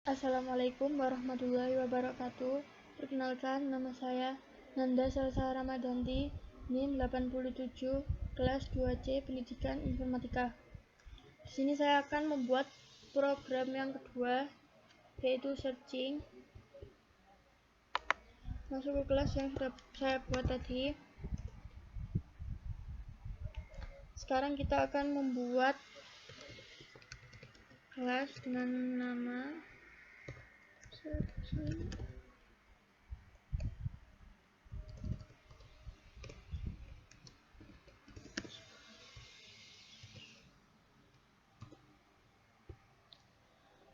Assalamualaikum warahmatullahi wabarakatuh. Perkenalkan, nama saya Nanda Salsa Ramadanti, NIM 87, kelas 2C Pendidikan Informatika. Di sini saya akan membuat program yang kedua, yaitu searching. Masuk ke kelas yang sudah saya buat tadi. Sekarang kita akan membuat kelas dengan nama searching.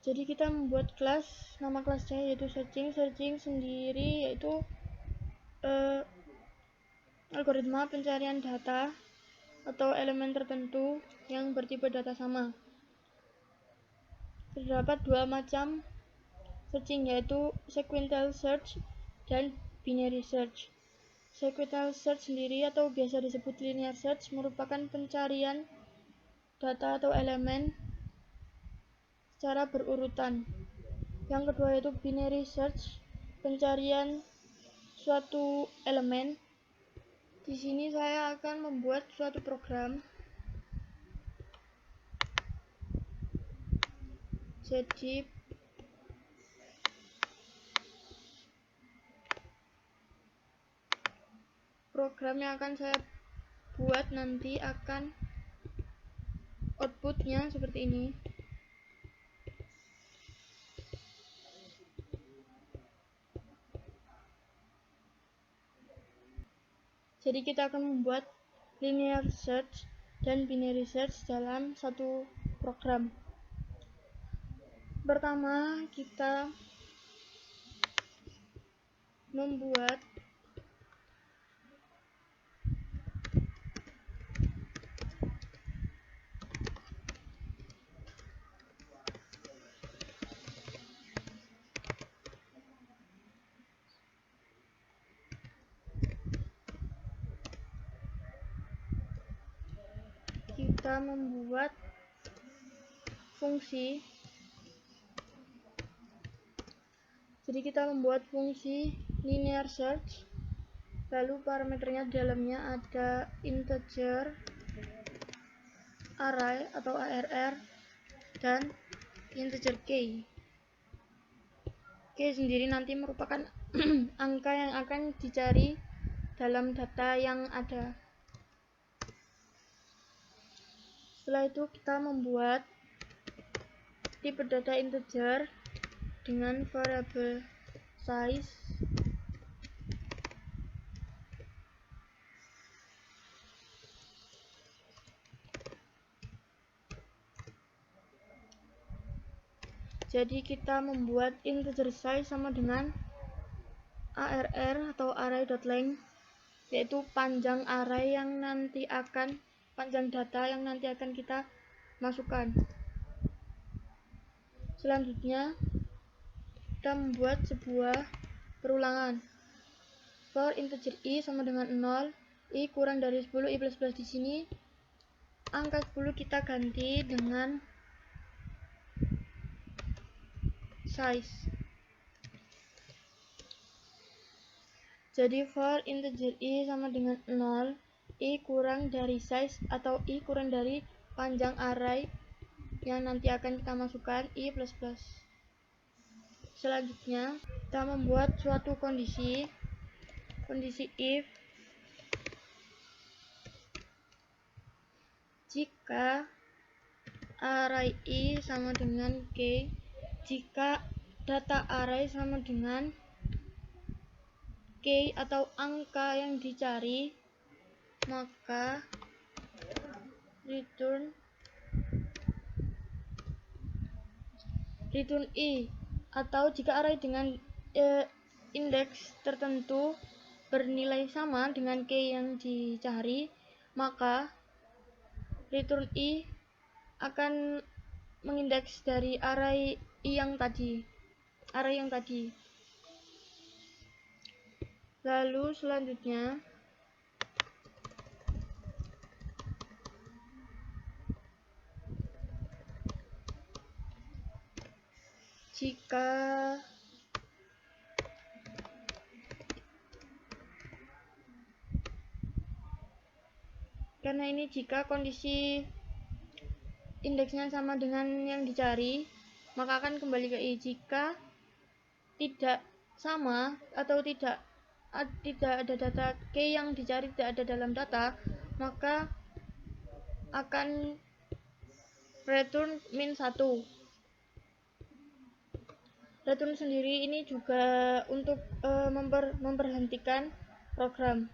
Jadi kita membuat kelas, nama kelasnya yaitu searching. Searching sendiri yaitu algoritma pencarian data atau elemen tertentu yang bertipe data sama. Terdapat dua macam searching, yaitu sequential search dan binary search. Sequential search sendiri atau biasa disebut linear search merupakan pencarian data atau elemen secara berurutan. Yang kedua yaitu binary search, pencarian suatu elemen. Di sini saya akan membuat suatu program. Jadi program yang akan saya buat nanti akan outputnya seperti ini. Jadi kita akan membuat linear search dan binary search dalam satu program. Pertama, kita membuat fungsi. Jadi kita membuat fungsi linear search, lalu parameternya di dalamnya ada integer, array atau ARR, dan integer k. K sendiri nanti merupakan angka yang akan dicari dalam data yang ada. Setelah itu kita membuat tipe data integer dengan variabel size jadi kita membuat integer size sama dengan ARR atau array.length, yaitu panjang array yang nanti akan panjang data yang nanti akan kita masukkan. Selanjutnya kita membuat sebuah perulangan. For integer i sama dengan 0, i kurang dari 10, i plus 11 di sini. Angka 10 kita ganti dengan size. Jadi for integer i sama dengan 0, i kurang dari size atau i kurang dari panjang array yang nanti akan kita masukkan, i plus plus. Selanjutnya kita membuat suatu kondisi if jika array i sama dengan k, jika data array sama dengan k atau angka yang dicari, maka return i. Atau jika array dengan indeks tertentu bernilai sama dengan k yang dicari, maka return i akan mengindeks dari array yang tadi. Lalu selanjutnya jika karena ini jika kondisi indeksnya sama dengan yang dicari, maka akan kembali ke i. Jika tidak sama atau tidak ada data key yang dicari tidak ada dalam data, maka akan return min 1. Return sendiri ini juga untuk memberhentikan program.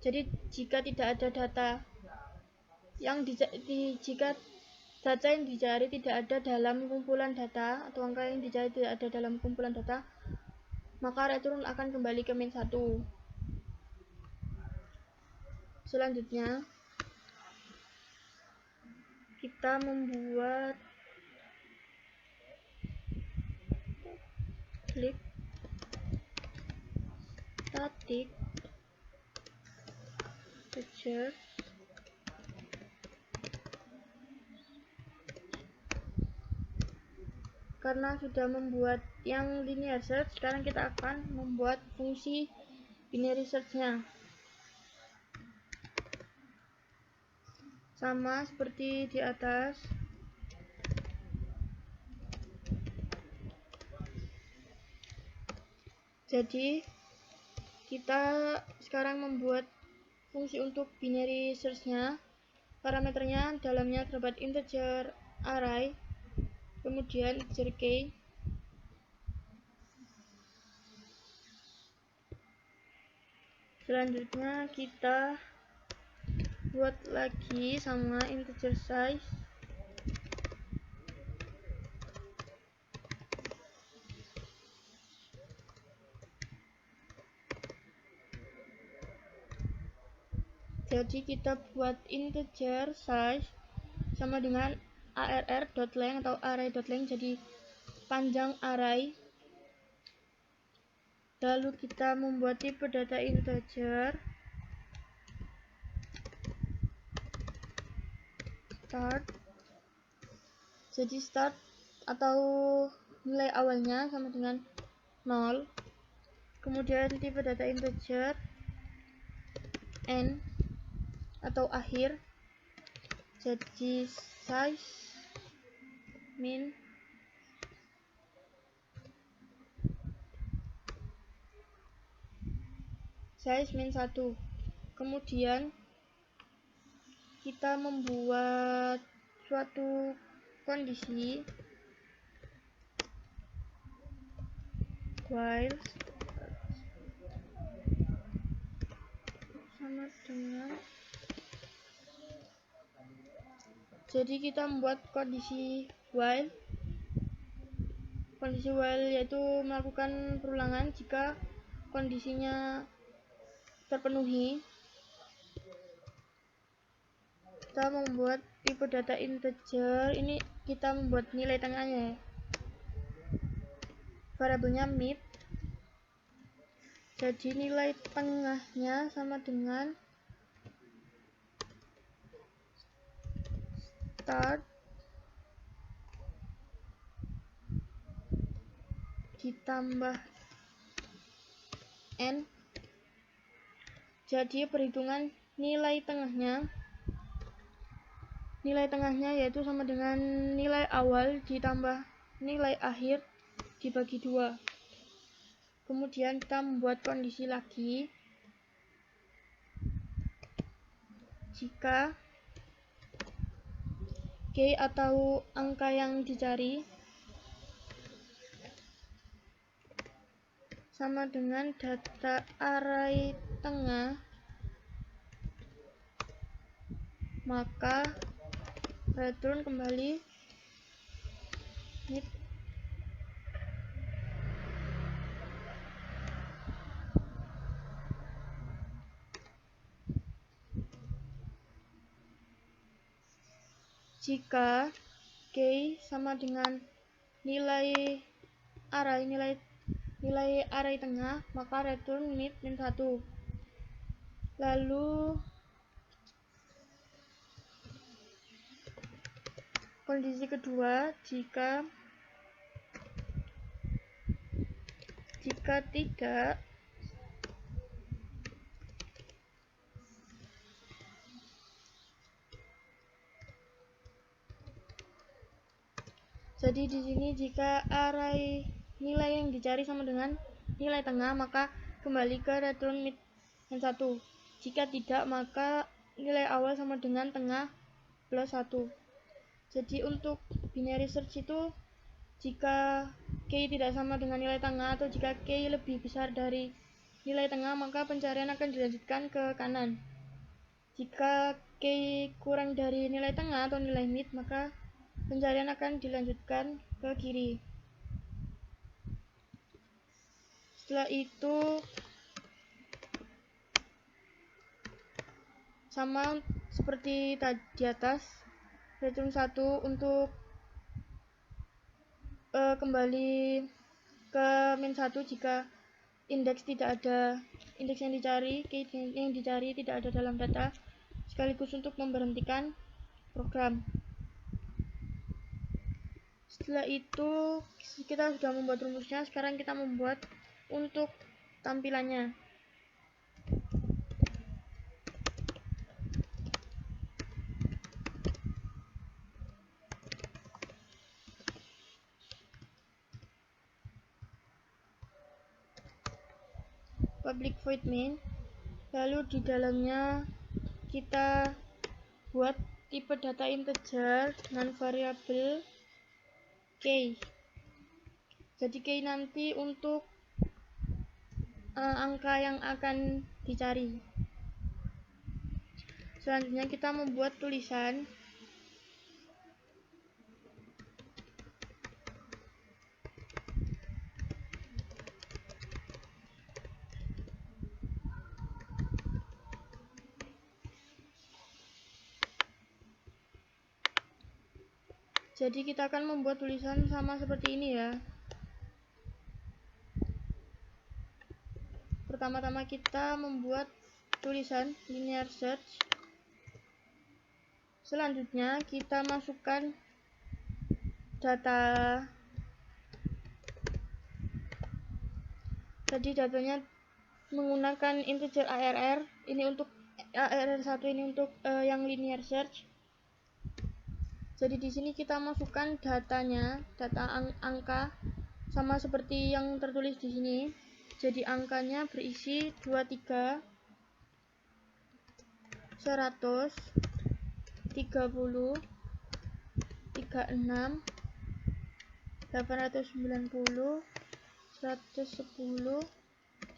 Jadi jika tidak ada data yang jika data yang dicari tidak ada dalam kumpulan data atau angka yang dicari tidak ada dalam kumpulan data, maka return akan kembali ke min 1. Selanjutnya kita membuat klik static integer karena sudah membuat yang linear search. Sekarang kita akan membuat fungsi binary search-nya sama seperti di atas. Jadi kita sekarang membuat fungsi untuk binary search-nya. Parameternya dalamnya terdapat integer array, kemudian integer key, selanjutnya kita buat lagi sama integer size, jadi kita buat integer size sama dengan arr.length atau array.length, jadi panjang array. Lalu kita membuat tipe data integer, start, jadi start atau nilai awalnya sama dengan 0, kemudian tipe data integer, end atau akhir, jadi size min size min 1. Kemudian kita membuat suatu kondisi while sama dengan, jadi kita membuat kondisi while yaitu melakukan perulangan jika kondisinya terpenuhi. Kita membuat tipe data integer, ini kita membuat nilai tengahnya, variabelnya mid, jadi nilai tengahnya sama dengan start ditambah end, jadi perhitungan nilai tengahnya yaitu sama dengan nilai awal ditambah nilai akhir dibagi 2. Kemudian kita membuat kondisi lagi, jika key atau angka yang dicari sama dengan data array tengah, maka return kembali mid. Jika key sama dengan nilai array tengah, maka return mid min 1. Lalu kondisi kedua, jika Jika tidak, jadi di sini jika array nilai yang dicari sama dengan nilai tengah, maka kembali ke return mid and 1. Jika tidak, maka nilai awal sama dengan tengah plus 1. Jadi untuk binary search itu, jika k tidak sama dengan nilai tengah atau jika k lebih besar dari nilai tengah, maka pencarian akan dilanjutkan ke kanan. Jika k kurang dari nilai tengah atau nilai mid, maka pencarian akan dilanjutkan ke kiri. Setelah itu sama seperti di atas, return 1 untuk kembali ke min 1 jika indeks tidak ada, indeks yang dicari, key yang dicari tidak ada dalam data, sekaligus untuk memberhentikan program. Setelah itu kita sudah membuat rumusnya, sekarang kita membuat untuk tampilannya. Public void main, lalu di dalamnya kita buat tipe data integer non variable k. Jadi k nanti untuk angka yang akan dicari. Selanjutnya kita membuat tulisan jadi kita akan membuat tulisan sama seperti ini ya. Pertama-tama kita membuat tulisan linear search. Selanjutnya kita masukkan data. Jadi datanya menggunakan integer ARR. Ini untuk ARR1, ini untuk yang linear search. Jadi di sini kita masukkan datanya, data angka sama seperti yang tertulis di sini. Jadi angkanya berisi 23, 100, 30, 36, 890, 110,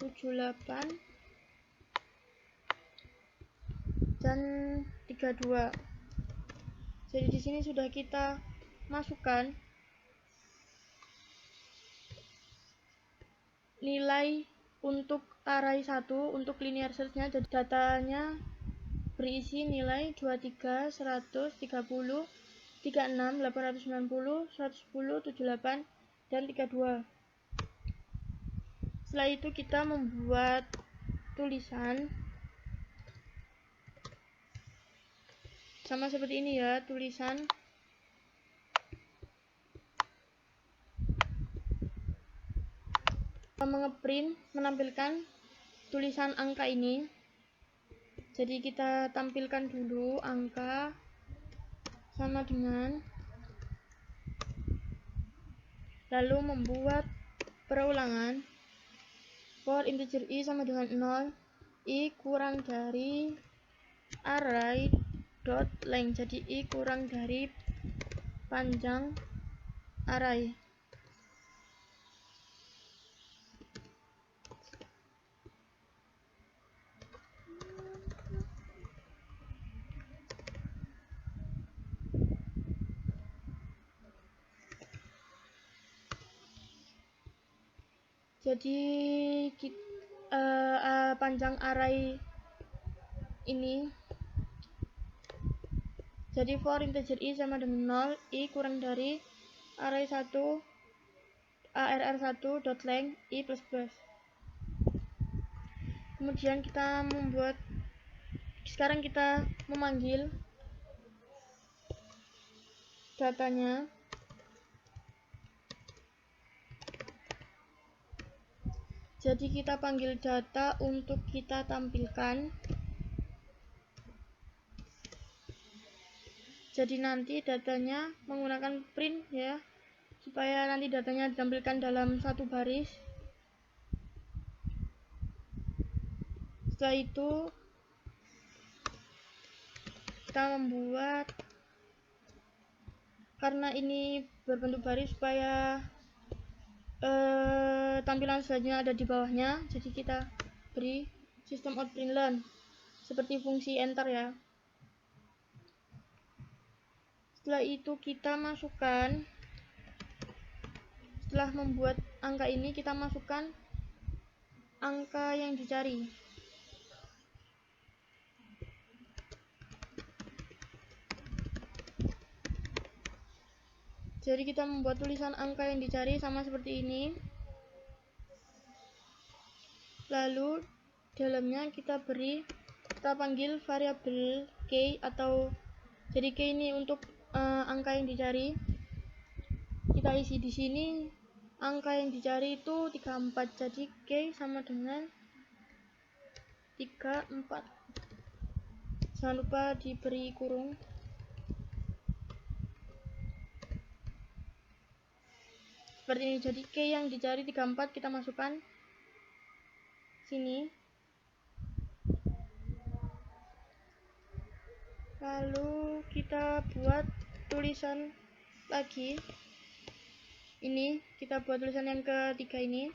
78, dan 32. Jadi di sini sudah kita masukkan nilai untuk array 1 untuk linear search-nya. Jadi datanya berisi nilai 23, 100, 30, 36, 890, 110, 78, dan 32. Setelah itu kita membuat tulisan sama seperti ini ya, tulisan mengeprint menampilkan tulisan angka ini. Jadi kita tampilkan dulu angka sama dengan, lalu membuat perulangan for integer i sama dengan 0, i kurang dari array dot length. Jadi i kurang dari panjang array. Jadi panjang array ini, jadi for integer i sama dengan 0, i kurang dari array 1 arr1 dot length i plus plus. Kemudian kita membuat, sekarang kita memanggil datanya. Jadi kita panggil data untuk kita tampilkan. Jadi nanti datanya menggunakan print ya, supaya nanti datanya ditampilkan dalam satu baris. Setelah itu kita membuat, karena ini berbentuk baris supaya tampilan selanjutnya ada di bawahnya, jadi kita beri system out print learn seperti fungsi enter ya. Setelah itu kita masukkan, setelah membuat angka ini kita masukkan angka yang dicari. Jadi kita membuat tulisan angka yang dicari sama seperti ini. Lalu dalamnya kita panggil variabel k, atau jadi k ini untuk angka yang dicari. Kita isi di sini angka yang dicari itu 34, jadi k sama dengan 34. Jangan lupa diberi kurung. Seperti ini, jadi k yang dicari 34 kita masukkan sini. Lalu kita buat tulisan lagi. Ini kita buat tulisan yang ketiga ini.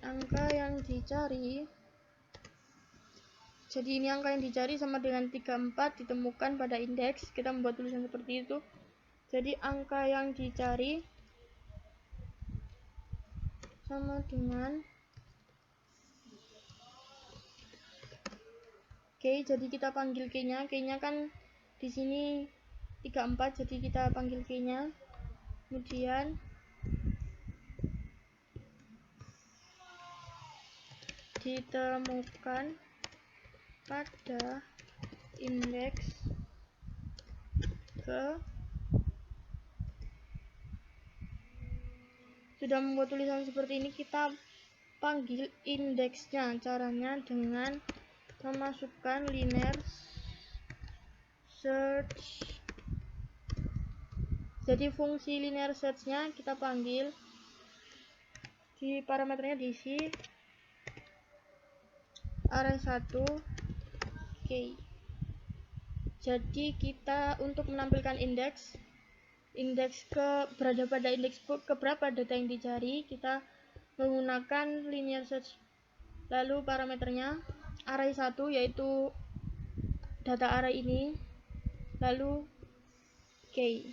Angka yang dicari. Jadi ini angka yang dicari sama dengan 34 ditemukan pada indeks. Kita membuat tulisan seperti itu. Jadi angka yang dicari sama dengan k. Jadi kita panggil k-nya. K-nya kan di sini 34, jadi kita panggil k-nya. Kemudian ditemukan pada indeks ke. Sudah membuat tulisan seperti ini, kita panggil indeksnya. Caranya dengan memasukkan linear search. Jadi fungsi linear search-nya kita panggil, di parameternya diisi array1 k. Jadi kita untuk menampilkan indeks berada pada indeks keberapa data yang dicari, kita menggunakan linear search. Lalu parameternya array1 yaitu data array ini, lalu k.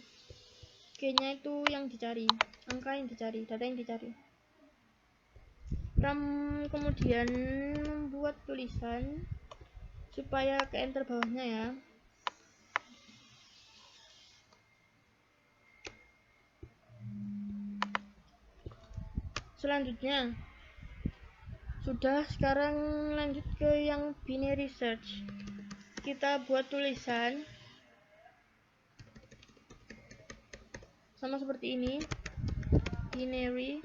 K-nya itu yang dicari, angka yang dicari, data yang dicari. Kemudian membuat tulisan supaya ke enter bawahnya ya. Selanjutnya sudah, sekarang lanjut ke yang binary search. Kita buat tulisan sama seperti ini, binary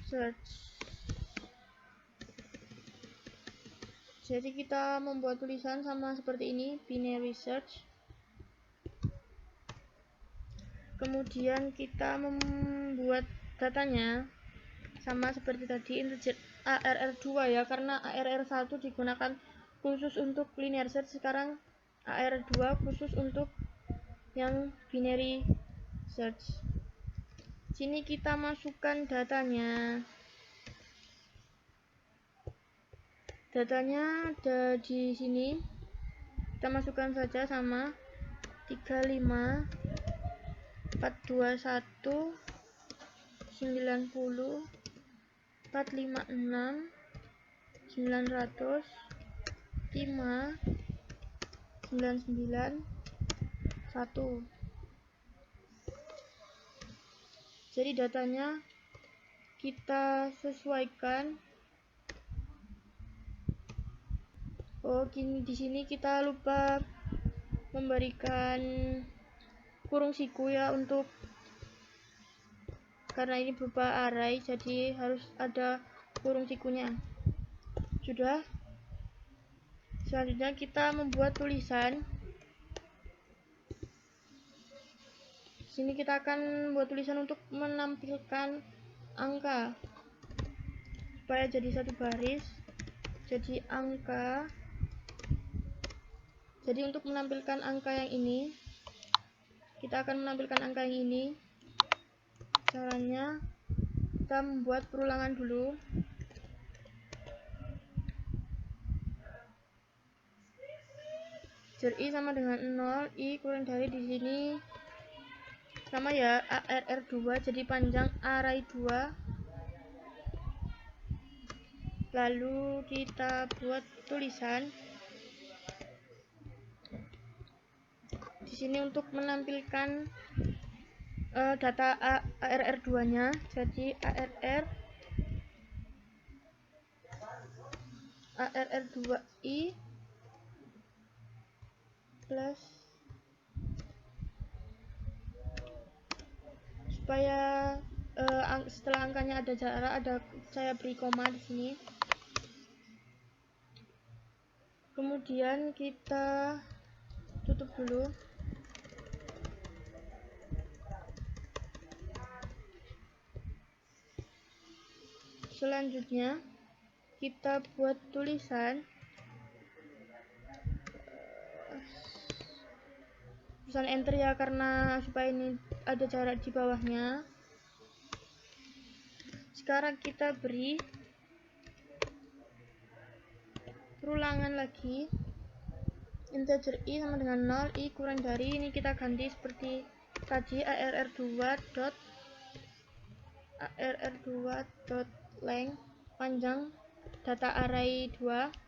search. Jadi kita membuat tulisan sama seperti ini, binary search. Kemudian kita membuat datanya sama seperti tadi, integer ARR2 ya, karena ARR1 digunakan khusus untuk linear search. Sekarang ARR2 khusus untuk yang binary search. Sini kita masukkan datanya. Datanya ada di sini. Kita masukkan saja sama 35 421 90 456 900 5 99 1. Jadi datanya kita sesuaikan. Oh, gini, di sini kita lupa memberikan kurung siku ya, untuk karena ini berupa array jadi harus ada kurung sikunya. Sudah. Selanjutnya kita membuat tulisan. Sini kita akan membuat tulisan untuk menampilkan angka supaya jadi satu baris. Jadi angka. Jadi untuk menampilkan angka yang ini, kita akan menampilkan angka yang ini. Caranya kita membuat perulangan dulu. Jar I sama dengan 0, I kurang dari di sini sama ya, ARR2 jadi panjang array 2. Lalu kita buat tulisan di sini untuk menampilkan data ARR2-nya. Jadi ARR2i plus, supaya setelah angkanya ada jarak, saya beri koma di sini. Kemudian kita tutup dulu. Selanjutnya kita buat tulisan enter ya, karena supaya ini ada jarak di bawahnya. Sekarang kita beri perulangan lagi. Integer I sama dengan 0, I kurang dari, ini kita ganti seperti tadi, ARR2.length panjang data array 2.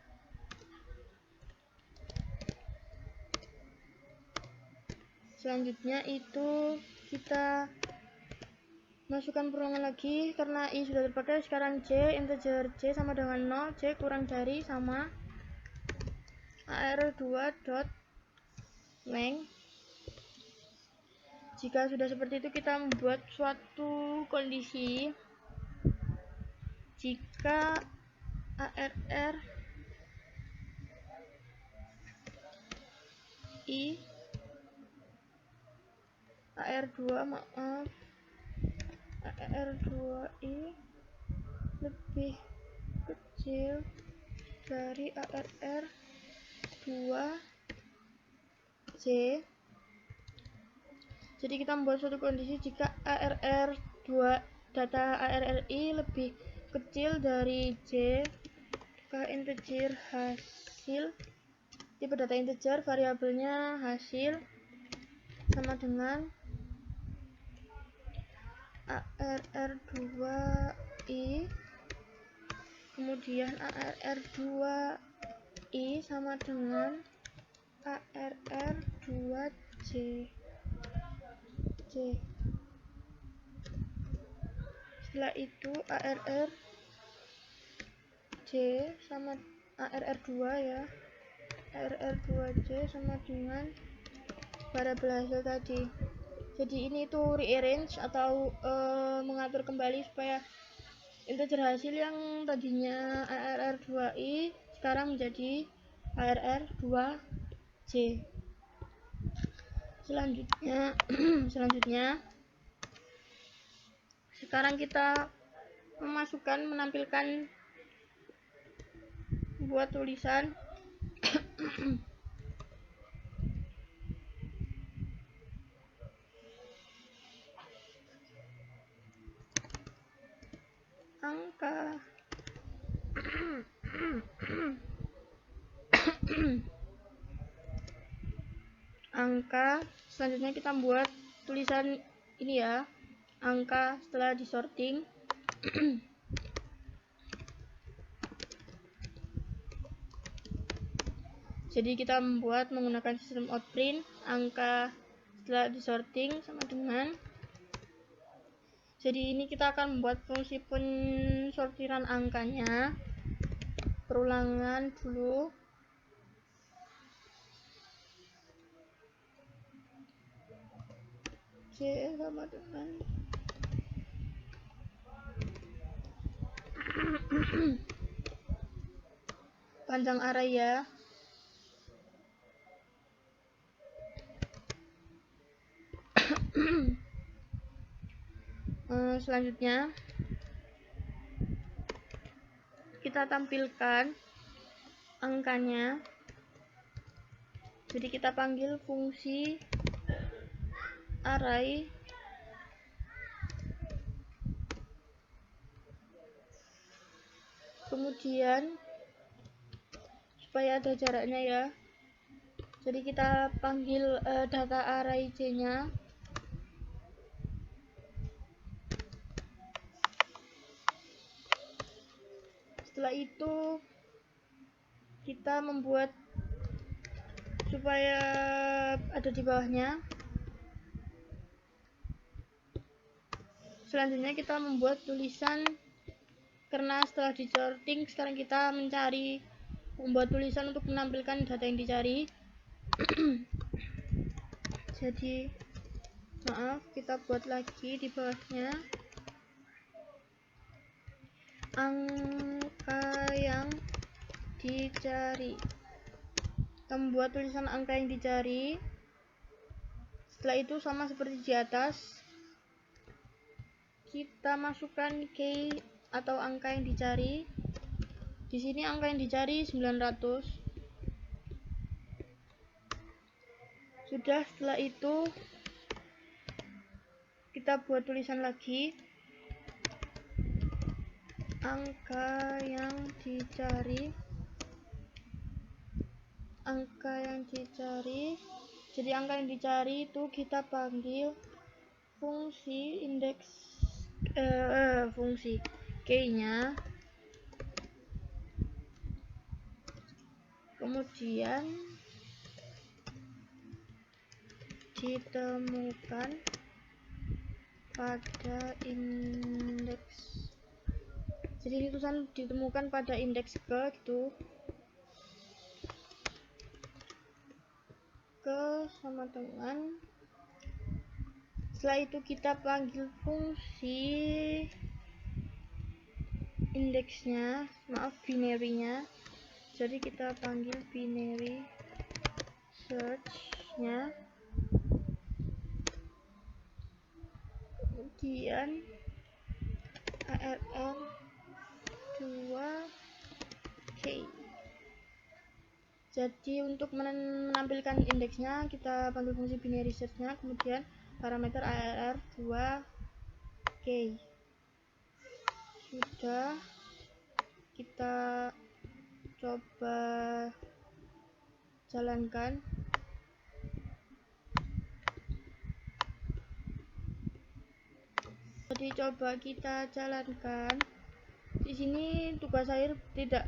Selanjutnya itu kita masukkan perulangan lagi karena I sudah terpakai. Sekarang J, integer J sama dengan 0, J kurang dari sama ARR2.length. Jika sudah seperti itu, kita membuat suatu kondisi jika ARR2i lebih kecil dari ARR2j. Jadi kita membuat suatu kondisi jika data ARRI lebih kecil dari J, maka integer hasil, tipe data integer, variabelnya hasil sama dengan ARR2i, kemudian ARR2i sama dengan ARR2j. Setelah itu ARR2j sama ARR2 ya, ARR2j sama dengan variabel hasil tadi. Jadi ini tuh rearrange atau mengatur kembali supaya integer hasil yang tadinya ARR2i sekarang menjadi ARR2j. Selanjutnya sekarang kita menampilkan buat tulisan angka selanjutnya kita buat tulisan ini ya, angka setelah disorting. Jadi kita membuat menggunakan sistem outprint, angka setelah disorting sama dengan, jadi ini kita akan membuat fungsi pensortiran angkanya. Perulangan dulu. C sama dengan panjang array ya. Selanjutnya kita tampilkan angkanya. Jadi kita panggil fungsi array kemudian supaya ada jaraknya ya. Jadi kita panggil data array C-nya. Setelah itu kita membuat supaya ada di bawahnya. Selanjutnya kita membuat tulisan, karena setelah di sorting sekarang kita membuat tulisan untuk menampilkan data yang dicari. Jadi maaf, kita buat lagi di bawahnya angka yang dicari. Kita membuat tulisan angka yang dicari. Setelah itu sama seperti di atas, kita masukkan key atau angka yang dicari. Di sini angka yang dicari 900. Sudah, setelah itu kita buat tulisan lagi angka yang dicari. Jadi angka yang dicari itu kita panggil fungsi indeks fungsi key-nya, kemudian ditemukan pada indeks. Jadi ini tulisan ditemukan pada indeks ke sama dengan, setelah itu kita panggil fungsi indeksnya, binary-nya. Jadi kita panggil binary search-nya, kemudian arr 2k. Jadi untuk menampilkan indeksnya kita panggil fungsi binary search-nya, kemudian parameter arr 2k. Sudah, kita coba jalankan. Jadi coba kita jalankan. Di sini tugas akhir tidak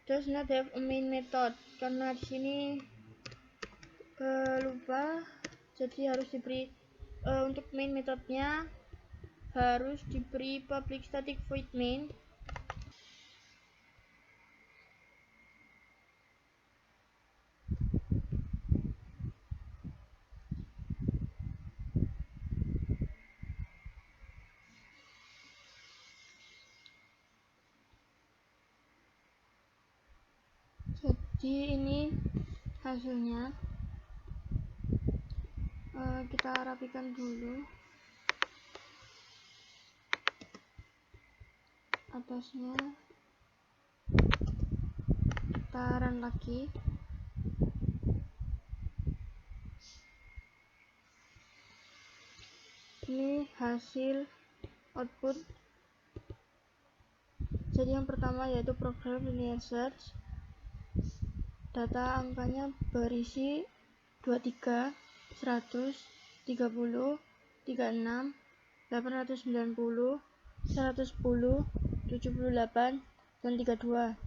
does not have a main method, karena di sini lupa. Jadi harus diberi untuk main methodnya harus diberi public static void main. Jadi ini hasilnya. Kita rapikan dulu atasnya, kita run lagi. Ini hasil output. Jadi yang pertama yaitu program linear search. Data angkanya berisi 23, 100, 30, 36, 890, 110, 78, dan 32.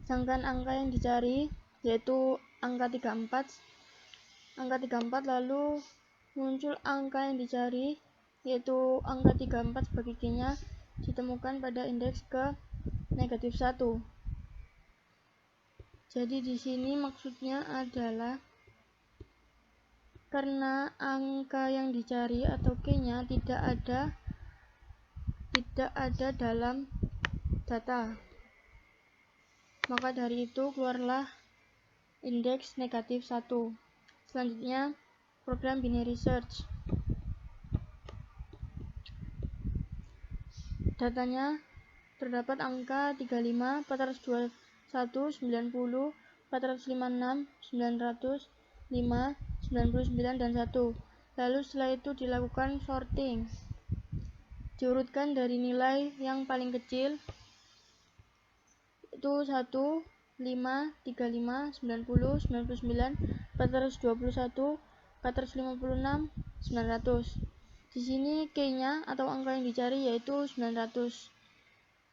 Sedangkan angka yang dicari yaitu angka 34. Lalu muncul angka yang dicari yaitu angka 34 sebagai key-nya ditemukan pada indeks ke -1. Jadi di sini maksudnya adalah karena angka yang dicari atau key-nya tidak ada dalam data. Maka dari itu keluarlah indeks negatif 1. Selanjutnya, program binary search. Datanya terdapat angka 35, 421, 90, 456, 900, 5, 99, dan 1. Lalu setelah itu dilakukan sorting. Diurutkan dari nilai yang paling kecil, itu 1, 5, 35, 90, 99, 421, 456, 900. Di sini key-nya atau angka yang dicari yaitu 900.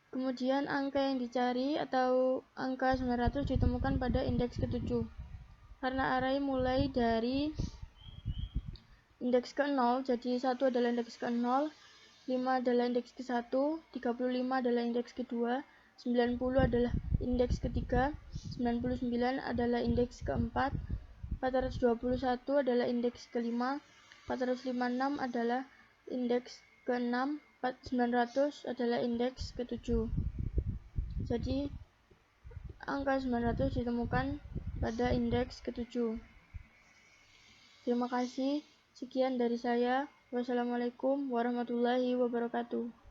Kemudian angka yang dicari atau angka 900 ditemukan pada indeks ke-7. Karena array mulai dari indeks ke-0, jadi 1 adalah indeks ke-0, 5 adalah indeks ke-1, 35 adalah indeks ke-2, 90 adalah indeks ke-3, 99 adalah indeks ke-4, 421 adalah indeks ke-5, 456 adalah indeks ke-6, 900 adalah indeks ke-7. Jadi angka 900 ditemukan pada indeks ke-7. Terima kasih. Sekian dari saya. Wassalamualaikum warahmatullahi wabarakatuh.